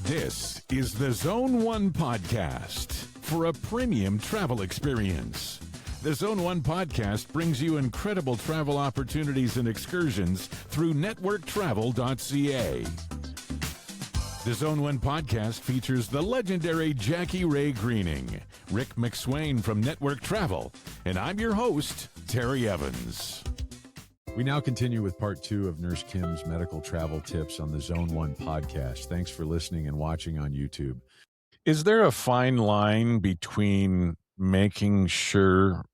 This is the Zone 1 podcast for a premium travel experience. The Zone 1 podcast brings you incredible travel opportunities and excursions through networktravel.ca. The Zone 1 podcast features the legendary Jackie Ray Greening, Rick McSwain from Network Travel, and I'm your host, Terry Evans. We now continue with part 2 of Nurse Kimm's medical travel tips on the Zone 1 podcast. Thanks for listening and watching on YouTube. Is there a fine line between making sure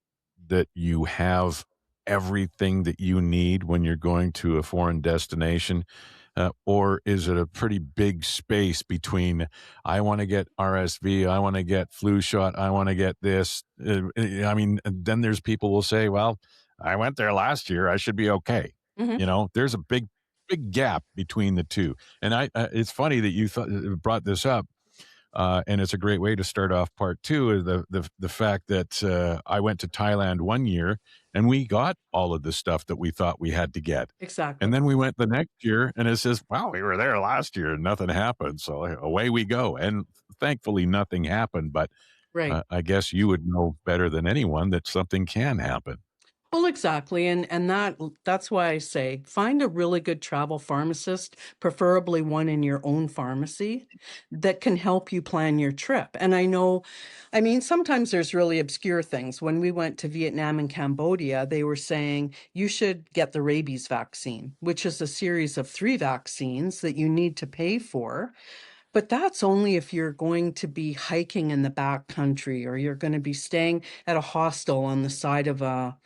that you have everything that you need when you're going to a foreign destination? Or is it a pretty big space between, I want to get RSV, I want to get flu shot, I want to get this? Then there's people will say, well, I went there last year, I should be okay. Mm-hmm. There's a big gap between the two. And it's funny that you brought this up. And it's a great way to start off part 2 is the fact that I went to Thailand one year and we got all of the stuff that we thought we had to get. Exactly. And then we went the next year and it says, wow, we were there last year and nothing happened. So away we go. And thankfully nothing happened. But Right. I guess you would know better than anyone that something can happen. Well, exactly. And that's why I say find a really good travel pharmacist, preferably one in your own pharmacy that can help you plan your trip. And sometimes there's really obscure things. When we went to Vietnam and Cambodia, they were saying you should get the rabies vaccine, which is a series of 3 vaccines that you need to pay for. But that's only if you're going to be hiking in the back country or you're going to be staying at a hostel on the side of a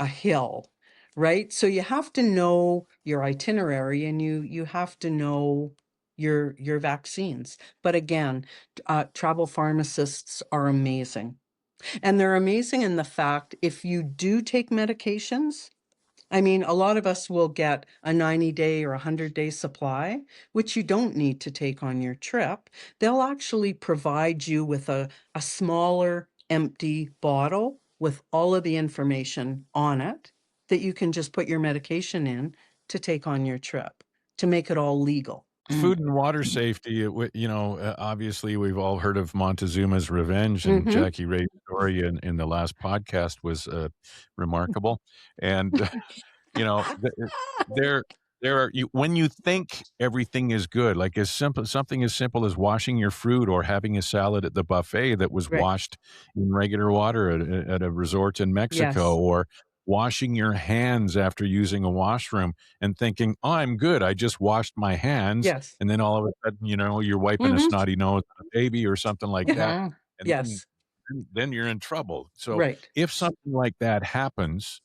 hill, right? So you have to know your itinerary and you have to know your vaccines. But again, travel pharmacists are amazing. And they're amazing in the fact if you do take medications, a lot of us will get a 90-day or 100-day supply, which you don't need to take on your trip. They'll actually provide you with a smaller empty bottle with all of the information on it that you can just put your medication in to take on your trip to make it all legal. Food and water safety, obviously we've all heard of Montezuma's Revenge, and Jackie Ray's story in the last podcast was remarkable. And, there are, when you think everything is good, like something as simple as washing your fruit or having a salad at the buffet that was Right. washed in regular water at a resort in Mexico, Yes. or washing your hands after using a washroom and thinking, oh, I'm good, I just washed my hands. Yes. And then all of a sudden, you're wiping a snotty nose on a baby or something like that. And Yes. then you're in trouble. So Right. if something like that happens,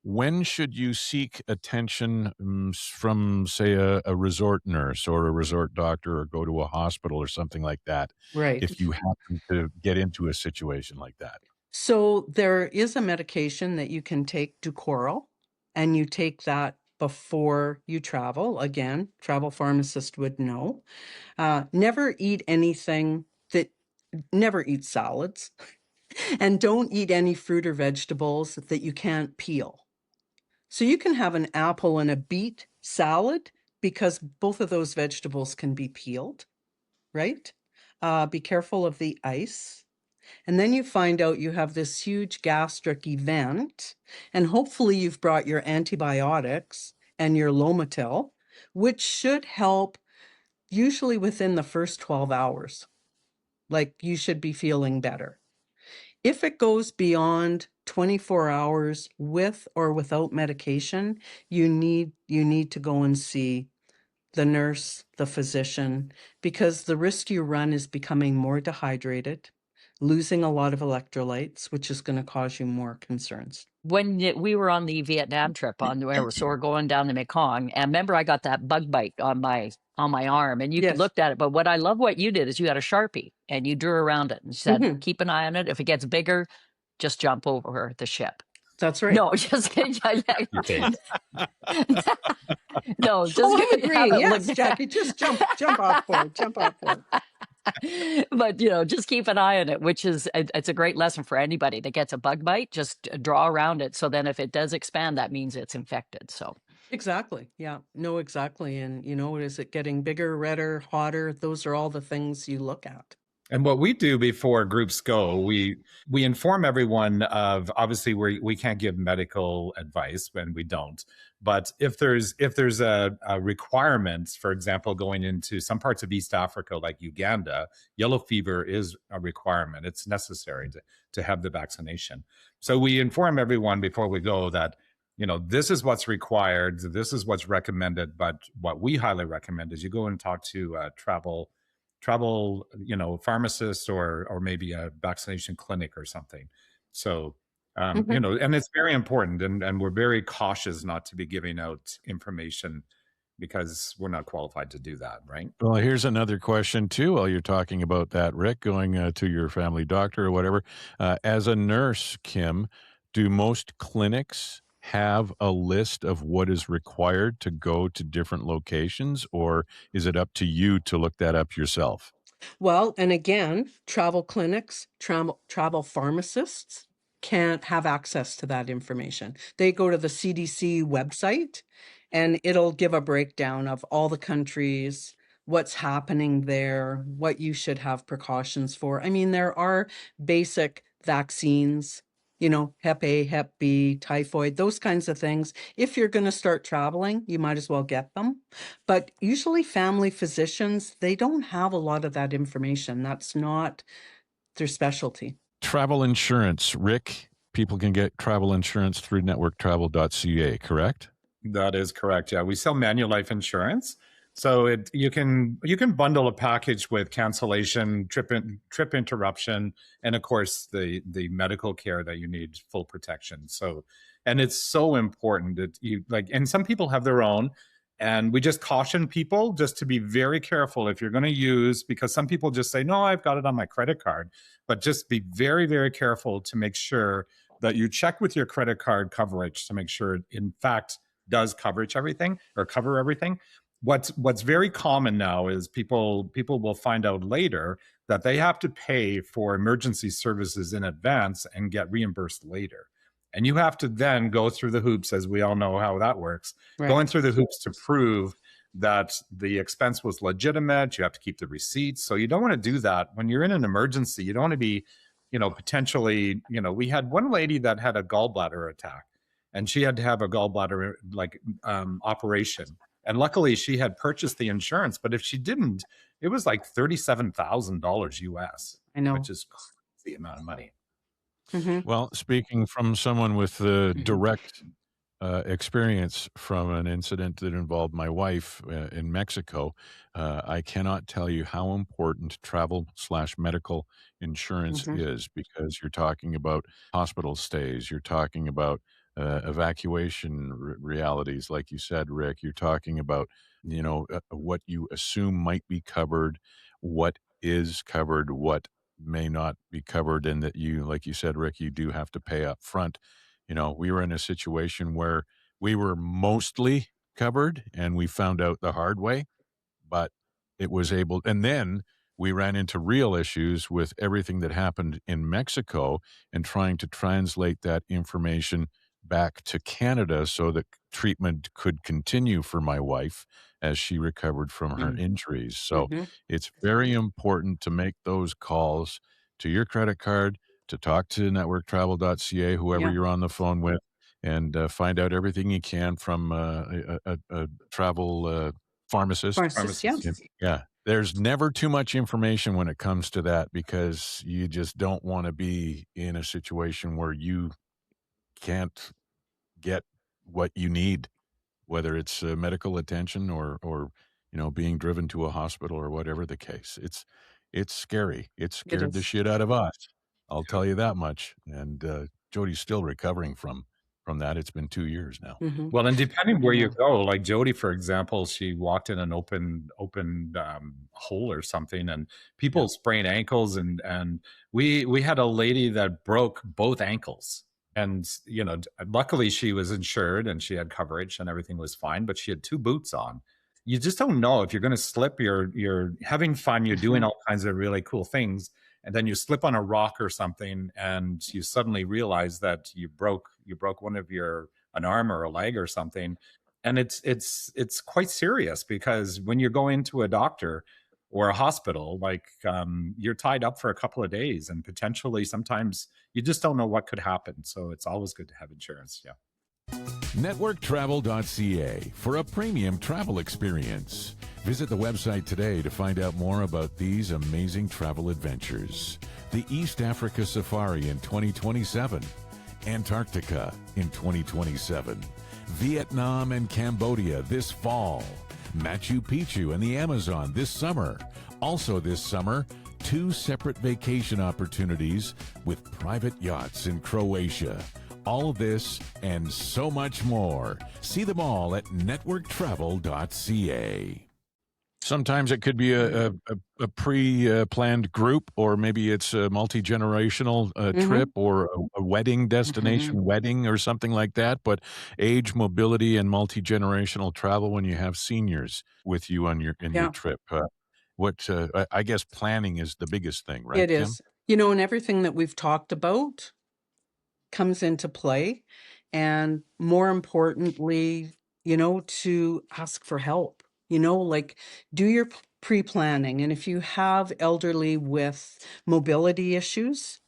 when should you seek attention from, say, a resort nurse or a resort doctor, or go to a hospital or something like that, Right. if you happen to get into a situation like that? So there is a medication that you can take, Ducoral, and you take that before you travel. Again, travel pharmacist would know. Never eat never eat salads, and don't eat any fruit or vegetables that you can't peel. So you can have an apple and a beet salad because both of those vegetables can be peeled, right? Be careful of the ice. And then you find out you have this huge gastric event, and hopefully you've brought your antibiotics and your Lomotil, which should help usually within the first 12 hours. Like, you should be feeling better. If it goes beyond 24 hours with or without medication, you need to go and see the nurse, the physician, because the risk you run is becoming more dehydrated, losing a lot of electrolytes, which is going to cause you more concerns. When we were on the Vietnam trip so we're going down the Mekong, and remember I got that bug bite on my arm, and you Yes. looked at it. But what I love what you did is you had a Sharpie and you drew around it and said, keep an eye on it. If it gets bigger, just jump over the ship. That's right. No, just kidding. No, just I agree. Yes, look. Jackie, just jump off board. But just keep an eye on it, which is it's a great lesson for anybody that gets a bug bite. Just draw around it, so then if it does expand, that means it's infected. So Exactly. Yeah. No, exactly. And, is it getting bigger, redder, hotter? Those are all the things you look at. And what we do before groups go, we inform everyone of, obviously we can't give medical advice when we don't. But if there's a requirement, for example, going into some parts of East Africa like Uganda, yellow fever is a requirement. It's necessary to have the vaccination. So we inform everyone before we go that, this is what's required, this is what's recommended. But what we highly recommend is you go and talk to travel, pharmacist, or maybe a vaccination clinic or something. So, and it's very important, and we're very cautious not to be giving out information because we're not qualified to do that, right? Well, here's another question too. While you're talking about that, Rick, going to your family doctor or whatever, as a nurse, Kim, do most clinics have a list of what is required to go to different locations, or is it up to you to look that up yourself? Well, and again, travel clinics, travel pharmacists can't have access to that information. They go to the CDC website and it'll give a breakdown of all the countries, what's happening there, what you should have precautions for. I mean, there are basic vaccines, Hep A, Hep B, typhoid, those kinds of things. If you're going to start traveling, you might as well get them. But usually family physicians, they don't have a lot of that information. That's not their specialty. Travel insurance, Rick. People can get travel insurance through networktravel.ca, correct? That is correct. Yeah, we sell Manulife insurance, so you can bundle a package with cancellation, trip interruption, and of course the medical care that you need, full protection. So, and it's so important that and some people have their own, and we just caution people just to be very careful if you're going to use, because some people just say, no, I've got it on my credit card, but just be very, very careful to make sure that you check with your credit card coverage to make sure it in fact does cover everything. What's very common now is people will find out later that they have to pay for emergency services in advance and get reimbursed later. And you have to then go through the hoops, as we all know how that works, Right. going through the hoops to prove that the expense was legitimate. You have to keep the receipts. So you don't want to do that when you're in an emergency. You don't want to be, potentially, we had one lady that had a gallbladder attack, and she had to have a gallbladder operation. And luckily she had purchased the insurance, but if she didn't, it was like $37,000 US, I know. which is the amount of money. Well, speaking from someone with direct experience from an incident that involved my wife in Mexico, I cannot tell you how important travel/medical insurance is, because you're talking about hospital stays, you're talking about evacuation realities, like you said, Rick. You're talking about what you assume might be covered, what is covered, what may not be covered, and that you, like you said, Rick, you do have to pay up front. We were in a situation where we were mostly covered and we found out the hard way, but it was able, and then we ran into real issues with everything that happened in Mexico and trying to translate that information back to Canada so that treatment could continue for my wife as she recovered from her injuries. So it's very important to make those calls to your credit card, to talk to networktravel.ca, whoever Yeah. you're on the phone with, and find out everything you can from a travel pharmacist. Pharmacist, yeah. Yeah. There's never too much information when it comes to that, because you just don't want to be in a situation where you can't get what you need, whether it's medical attention or being driven to a hospital or whatever the case. It's scary. It It scared the is. shit out of us. I'll tell you that much. And Jody's still recovering from that. It's been 2 years now. Well, and depending where Yeah. you go, like Jody, for example, she walked in an open hole or something, and people sprained ankles, and we had a lady that broke both ankles. And luckily she was insured and she had coverage and everything was fine, but she had two boots on. You just don't know if you're going to slip. You're having fun, you're doing all kinds of really cool things, and then you slip on a rock or something, and you suddenly realize that you broke one of an arm or a leg or something. And it's quite serious, because when you're going to a doctor or a hospital, like, you're tied up for a couple of days, and potentially sometimes you just don't know what could happen. So it's always good to have insurance. Yeah. Networktravel.ca for a premium travel experience. Visit the website today to find out more about these amazing travel adventures. The East Africa Safari in 2027, Antarctica in 2027, Vietnam and Cambodia this fall, Machu Picchu and the Amazon this summer. Also this summer, 2 separate vacation opportunities with private yachts in Croatia. All this and so much more. See them all at networktravel.ca. Sometimes it could be a pre-planned group, or maybe it's a multi-generational trip, or a wedding destination wedding or something like that. But age, mobility, and multi-generational travel when you have seniors with you on your Yeah, trip. I guess planning is the biggest thing, right, it Kim? is. And everything that we've talked about comes into play. And more importantly, to ask for help, like do your pre-planning. And if you have elderly with mobility issues,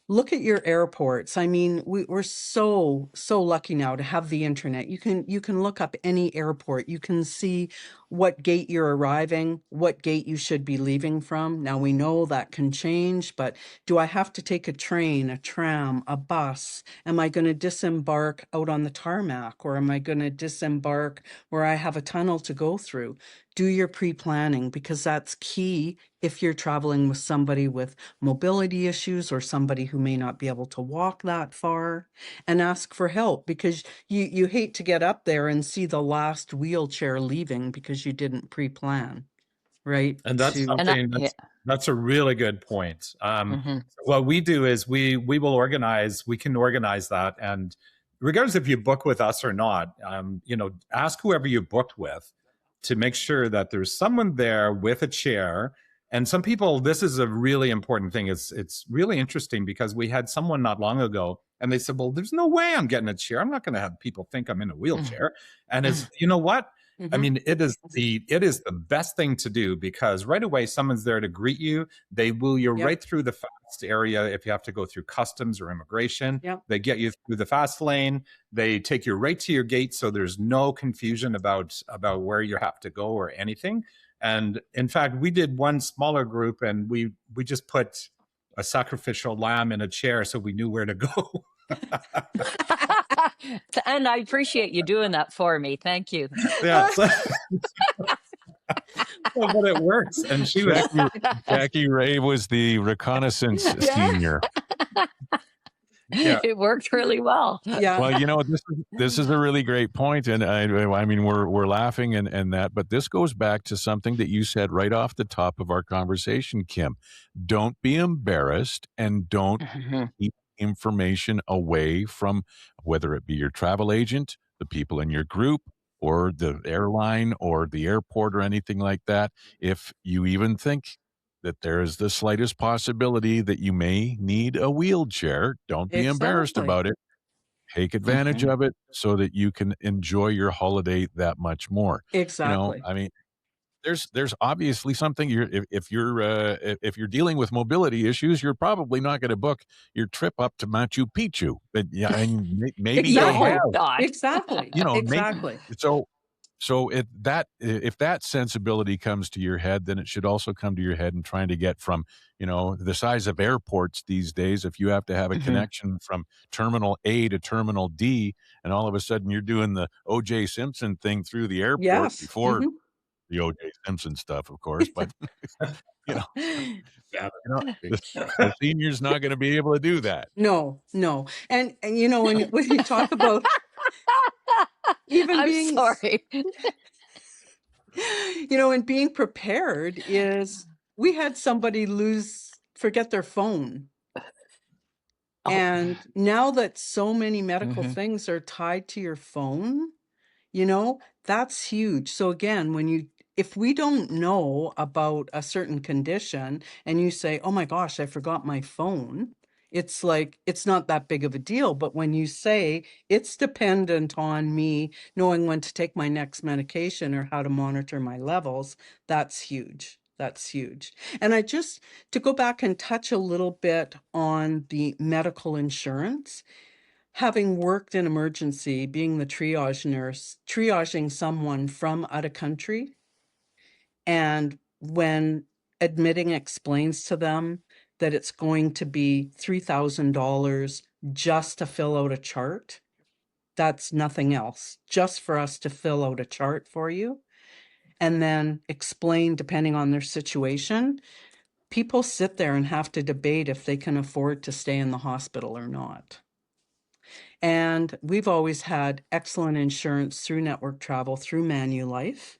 look at your airports. I mean, we're so lucky now to have the internet. You can look up any airport. You can see what gate you're arriving, what gate you should be leaving from. Now we know that can change, but do I have to take a train, a tram, a bus? Am I going to disembark out on the tarmac, or am I going to disembark where I have a tunnel to go through? Do your pre-planning, because that's key if you're traveling with somebody with mobility issues or somebody who may not be able to walk that far, and ask for help, because you hate to get up there and see the last wheelchair leaving because you didn't pre-plan, right? And that's And something yeah. that's a really good point. What we do is we will organize. We can organize that, and regardless if you book with us or not, ask whoever you booked with to make sure that there's someone there with a chair. And some people, this is a really important thing. It's really interesting, because we had someone not long ago, and they said, "Well, there's no way I'm getting a chair. I'm not going to have people think I'm in a wheelchair." And it's, you know what? I mean, it is the best thing to do, because right away someone's there to greet you. They wheel you Yep. right through the fast area if you have to go through customs or immigration. Yep. They get you through the fast lane. They take you right to your gate, so there's no confusion about where you have to go or anything. And in fact, we did one smaller group, and we just put a sacrificial lamb in a chair so we knew where to go. And I appreciate you doing that for me. Thank you. Yeah. But it works. And she was Jackie Ray was the reconnaissance senior. Yeah. It worked really well. Yeah. Well, this is a really great point, and I mean we're laughing and that, but this goes back to something that you said right off the top of our conversation, Kim. Don't be embarrassed, and don't keep information away from, whether it be your travel agent, the people in your group, or the airline or the airport or anything like that. If you even think that there is the slightest possibility that you may need a wheelchair, don't be embarrassed Exactly. about it. Take advantage of it so that you can enjoy your holiday that much more. Exactly. I mean, there's obviously something if you're dealing with mobility issues, you're probably not going to book your trip up to Machu Picchu. But yeah, and maybe you Exactly. have, God. Exactly. Exactly. so if that sensibility comes to your head, then it should also come to your head in trying to get from, the size of airports these days. If you have to have a connection from terminal A to terminal D, and all of a sudden you're doing the O.J. Simpson thing through the airport Yes. before the O.J. Simpson stuff, of course, but Yeah. the senior's not going to be able to do that. No. And when you talk about even I'm being sorry. and being prepared, is we had somebody forget their phone. Oh. And now that so many medical things are tied to your phone, that's huge. So again, if we don't know about a certain condition and you say, "Oh my gosh, I forgot my phone," It's like, it's not that big of a deal. But when you say it's dependent on me knowing when to take my next medication or how to monitor my levels, that's huge. That's huge. And to go back and touch a little bit on the medical insurance, having worked in emergency, being the triage nurse, triaging someone from out of country, and when admitting explains to them that it's going to be $3,000 just to fill out a chart, that's nothing else, just for us to fill out a chart for you, and then explain depending on their situation. People sit there and have to debate if they can afford to stay in the hospital or not. And we've always had excellent insurance through Network Travel, through Manulife.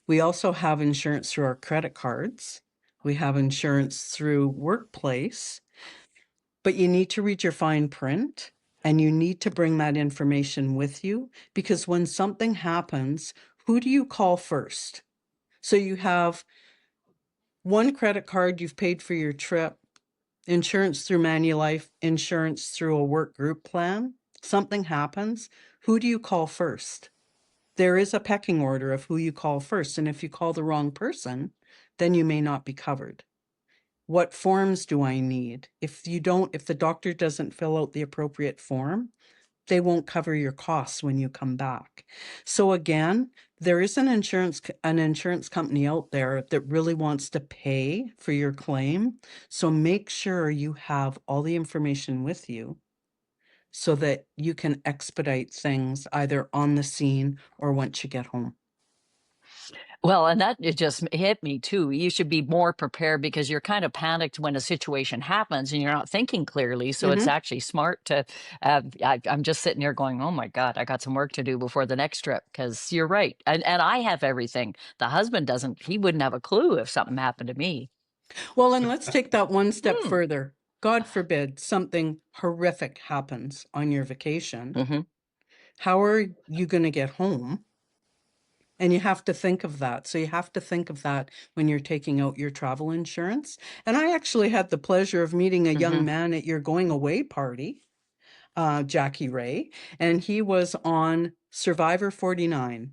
We also have insurance through our credit cards. We have insurance through Workplace. But you need to read your fine print, and you need to bring that information with you, because when something happens, who do you call first? So you have one credit card, you've paid for your trip, insurance through Manulife, insurance through a work group plan. Something happens, who do you call first? There is a pecking order of who you call first. And if you call the wrong person, then you may not be covered. What forms do I need? If the doctor doesn't fill out the appropriate form, they won't cover your costs when you come back. So again, there is an insurance company out there that really wants to pay for your claim. So make sure you have all the information with you so that you can expedite things either on the scene or once you get home. Well, and that it just hit me too. You should be more prepared because you're kind of panicked when a situation happens and you're not thinking clearly. So it's actually smart to. I'm just sitting here going, "Oh my God, I got some work to do before the next trip." Because you're right, and I have everything. The husband doesn't. He wouldn't have a clue if something happened to me. Well, and let's take that one step further. God forbid something horrific happens on your vacation. Mm-hmm. How are you going to get home? And you have to think of that. So you have to think of that when you're taking out your travel insurance. And I actually had the pleasure of meeting a young man at your going away party, Jackie Ray, and he was on Survivor 49.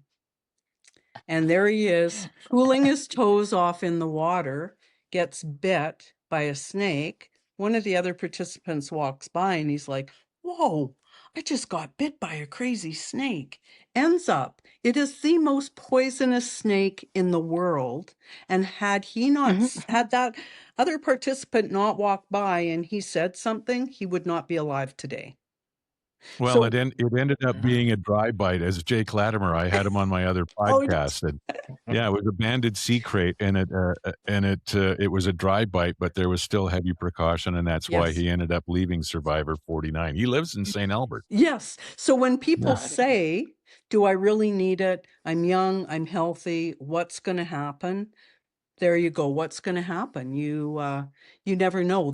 And there he is, cooling his toes off in the water, gets bit by a snake. One of the other participants walks by and he's like, "Whoa, I just got bit by a crazy snake." Ends up, it is the most poisonous snake in the world. And had he not, had that other participant not walked by and he said something, he would not be alive today. Well, So, it ended up being a dry bite. As Jake Latimer, I had him on my other oh, podcast, and yeah, it was a banded sea crate, and it was a dry bite, but there was still heavy precaution, and that's why yes. he ended up leaving Survivor 49. He lives in St. Albert. Yes. So when people say, "Do I really need it? I'm young, I'm healthy, what's going to happen?" There you go. What's going to happen? You never know.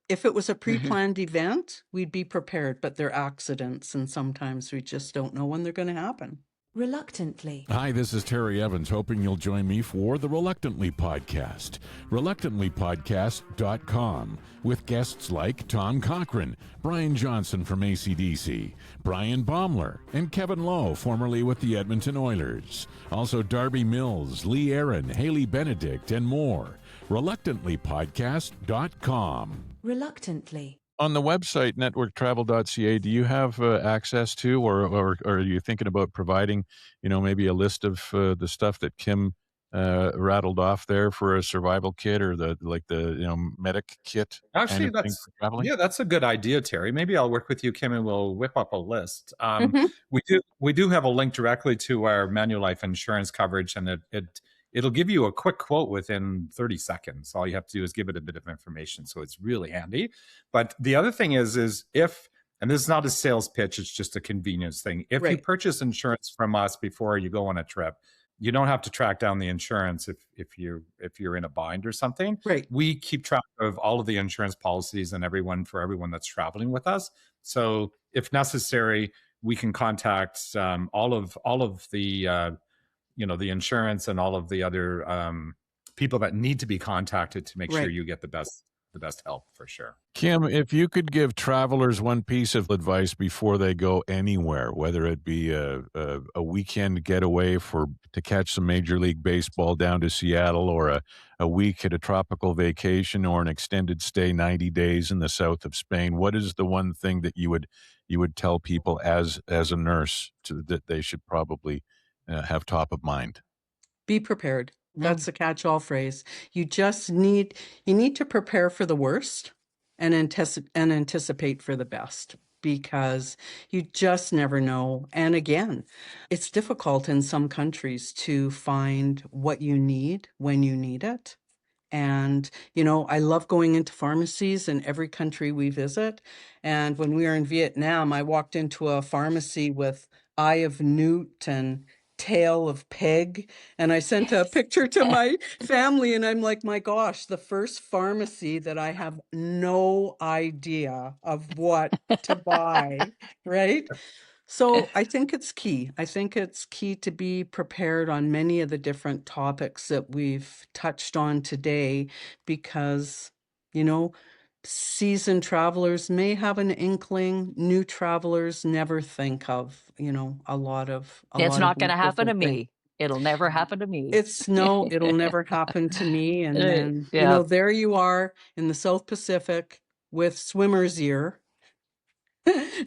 If it was a pre-planned event, we'd be prepared, but they're accidents, and sometimes we just don't know when they're going to happen. Reluctantly. Hi, this is Terry Evans, hoping you'll join me for the Reluctantly Podcast. ReluctantlyPodcast.com, with guests like Tom Cochran, Brian Johnson from AC/DC, Brian Baumler, and Kevin Lowe, formerly with the Edmonton Oilers. Also Darby Mills, Lee Aaron, Haley Benedict, and more. ReluctantlyPodcast.com. Reluctantly. On the website, networktravel.ca, do you have access to, or are you thinking about providing, maybe a list of the stuff that Kimm rattled off there for a survival kit, or the medic kit? Actually, kind of thing for traveling? that's a good idea, Terry. Maybe I'll work with you, Kimm, and we'll whip up a list. We do have a link directly to our Manulife insurance coverage, and it'll give you a quick quote within 30 seconds. All you have to do is give it a bit of information. So it's really handy. But the other thing is if, and this is not a sales pitch, it's just a convenience thing. If you purchase insurance from us before you go on a trip, you don't have to track down the insurance if you're in a bind or something. Right. We keep track of all of the insurance policies and everyone that's traveling with us. So if necessary, we can contact all of the the insurance and all of the other people that need to be contacted to make sure you get the the best help for sure. Kim, if you could give travelers one piece of advice before they go anywhere, whether it be a weekend getaway to catch some Major League Baseball down to Seattle, or a week at a tropical vacation, or an extended stay 90 days in the south of Spain, what is the one thing that you would tell people as a nurse that they should probably have top of mind? Be prepared. That's the catch-all phrase. You need to prepare for the worst and anticipate for the best, because you just never know. And again, it's difficult in some countries to find what you need when you need it. And, I love going into pharmacies in every country we visit. And when we were in Vietnam, I walked into a pharmacy with eye of newt and tail of pig. And I sent a picture to my family, and I'm like, my gosh, the first pharmacy that I have no idea of what to buy, right? So I think it's key. I think it's key to be prepared on many of the different topics that we've touched on today, because, you know, seasoned travelers may have an inkling, new travelers never think of, a lot of It's not going these to happen to different things. me. It'll never happen to me. It'll never happen to me. And then, Yeah. there you are in the South Pacific with swimmer's ear,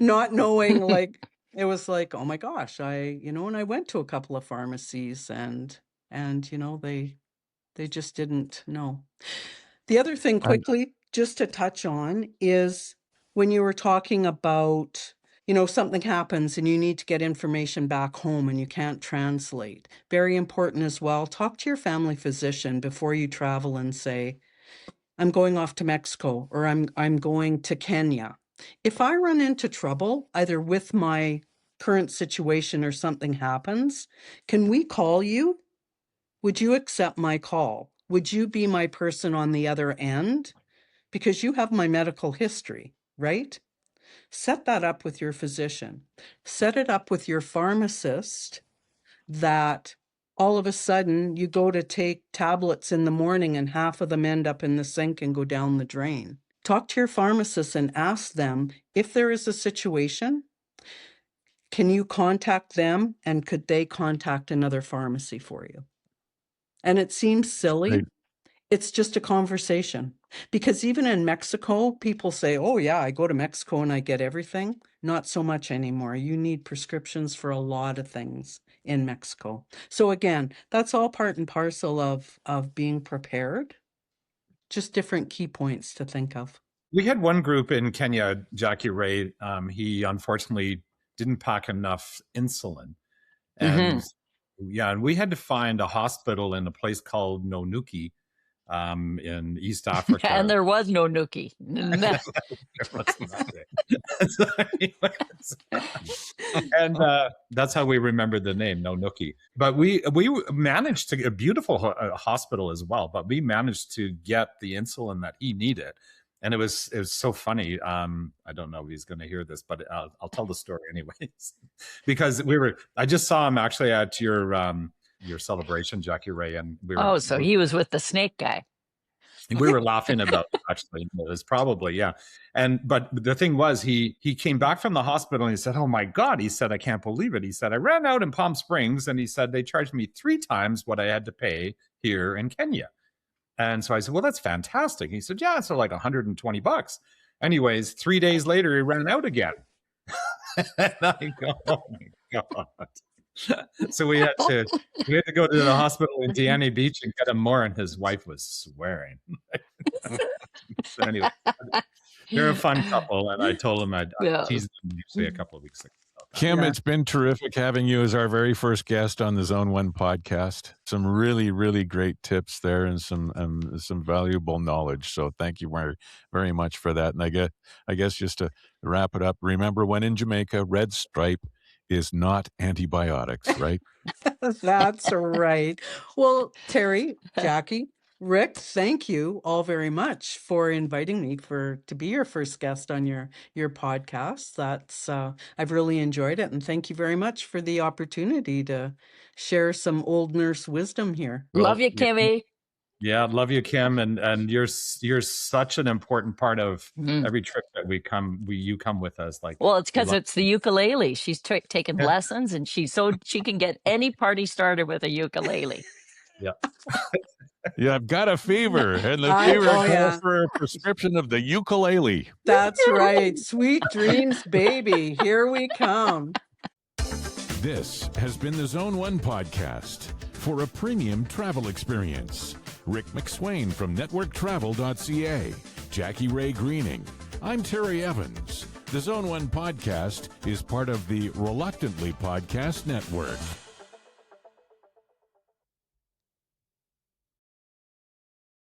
not knowing, like, it was like, oh my gosh, and I went to a couple of pharmacies, and they just didn't know. The other thing, quickly, just to touch on, is when you were talking about, something happens and you need to get information back home and you can't translate. Very important as well. Talk to your family physician before you travel and say, I'm going off to Mexico, or I'm going to Kenya. If I run into trouble, either with my current situation or something happens, can we call you? Would you accept my call? Would you be my person on the other end? Because you have my medical history, right? Set that up with your physician. Set it up with your pharmacist, that all of a sudden you go to take tablets in the morning and half of them end up in the sink and go down the drain. Talk to your pharmacist and ask them, if there is a situation, can you contact them, and could they contact another pharmacy for you? And it seems silly. It's just a conversation. Because even in Mexico, people say, oh yeah, I go to Mexico and I get everything. Not so much anymore. You need prescriptions for a lot of things in Mexico. So again, that's all part and parcel of being prepared. Just different key points to think of. We had one group in Kenya, Jackie Ray. He unfortunately didn't pack enough insulin. And and we had to find a hospital in a place called Nonuki, in East Africa. And there was no Nookie. So and that's how we remembered the name, Nonuki. But we managed to get a beautiful hospital as well. But we managed to get the insulin that he needed, and it was so funny. I don't know if he's going to hear this, but I'll tell the story anyways, because I just saw him actually at your celebration, Jackie Ray, and so he was with the snake guy. We were laughing about it, actually. It was probably, yeah. But the thing was, he came back from the hospital and he said, oh my God, he said, I can't believe it. He said, I ran out in Palm Springs, and he said, they charged me 3 times what I had to pay here in Kenya. And so I said, well, that's fantastic. He said, yeah, so like $120. Anyways, 3 days later, he ran out again. And I go, oh my God. So we had to go to the hospital in Diani Beach and get him more, and his wife was swearing. So anyway, they're a fun couple, and I told him I'd tease them usually a couple of weeks ago. Kim, it's been terrific having you as our very first guest on the Zone 1 podcast. Some really, really great tips there, and some valuable knowledge. So thank you very, very much for that. And I guess just to wrap it up, remember, when in Jamaica, Red Stripe is not antibiotics, right? That's right. Well, Terry, Jackie, Rick, thank you all very much for inviting me to be your first guest on your podcast. That's I've really enjoyed it, and thank you very much for the opportunity to share some old nurse wisdom here. Love you, Kimmy. Yeah, love you, Kim, and you're such an important part of Mm. every trip that you come with us. Like, Well, it's we because love. it's the ukulele. She's taken lessons, and she can get any party started with a ukulele. Yeah. Yeah, I've got a fever, and the I fever oh calls yeah, for a prescription of the ukulele. that's right. Sweet dreams, baby. Here we come. This has been the Zone 1 podcast. For a premium travel experience, Rick McSwain from networktravel.ca, Jackie Ray Greening. I'm Terry Evans. The Zone 1 podcast is part of the Reluctantly Podcast Network.